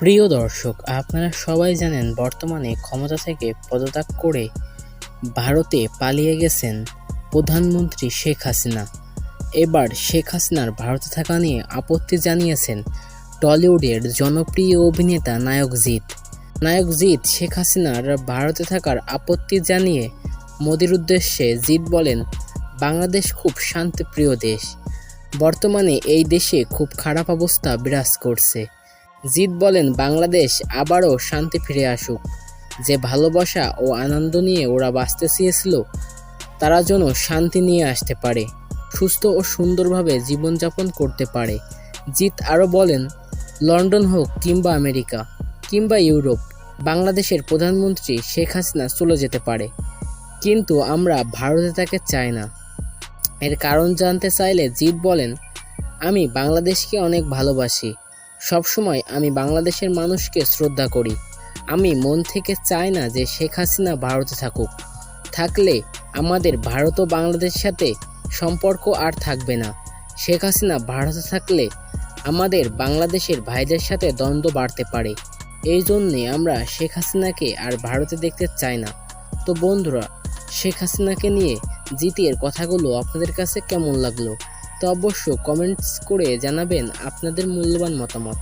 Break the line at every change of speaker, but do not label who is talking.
প্রিয় দর্শক, আপনারা সবাই জানেন বর্তমানে ক্ষমতা থেকে পদত্যাগ করে ভারতে পালিয়ে গেছেন প্রধানমন্ত্রী শেখ হাসিনা। এবার শেখ হাসিনার ভারতে থাকা নিয়ে আপত্তি জানিয়েছেন টলিউডের জনপ্রিয় অভিনেতা নায়ক জিৎ। নায়ক জিৎ শেখ হাসিনার ভারতে থাকার আপত্তি জানিয়ে মোদির উদ্দেশ্যে জিৎ বলেন, বাংলাদেশ খুব শান্তিপ্রিয় দেশ। বর্তমানে এই দেশে খুব খারাপ অবস্থা বিরাজ করছে। জিৎ বলেন, বাংলাদেশ আবারও শান্তি ফিরে আসুক। যে ভালোবাসা ও আনন্দ নিয়ে ওরা বাঁচতে চেয়েছিল, তারা যেন শান্তি নিয়ে আসতে পারে, সুস্থ ও সুন্দরভাবে জীবনযাপন করতে পারে। জিৎ আরও বলেন, লন্ডন হোক কিংবা আমেরিকা কিংবা ইউরোপ, বাংলাদেশের প্রধানমন্ত্রী শেখ হাসিনা চলে যেতে পারে, কিন্তু আমরা ভারতে তাকে চাই না। এর কারণ জানতে চাইলে জিৎ বলেন, আমি বাংলাদেশকে অনেক ভালোবাসি। সবসময় আমি বাংলাদেশের মানুষকে শ্রদ্ধা করি। আমি মন থেকে চাই না যে শেখ হাসিনা ভারতে থাকুক। থাকলে আমাদের ভারত ও বাংলাদেশের সাথে সম্পর্ক আর থাকবে না। শেখ হাসিনা ভারতে থাকলে আমাদের বাংলাদেশের ভাইদের সাথে দ্বন্দ্ব বাড়তে পারে। এই জন্যে আমরা শেখ হাসিনাকে আর ভারতে দেখতে চাই না। তো বন্ধুরা, শেখ হাসিনাকে নিয়ে জিতের কথাগুলো আপনাদের কাছে কেমন লাগলো? তো অবশ্য কমেন্টস করে জানাবেন আপনাদের মূল্যবান মতামত।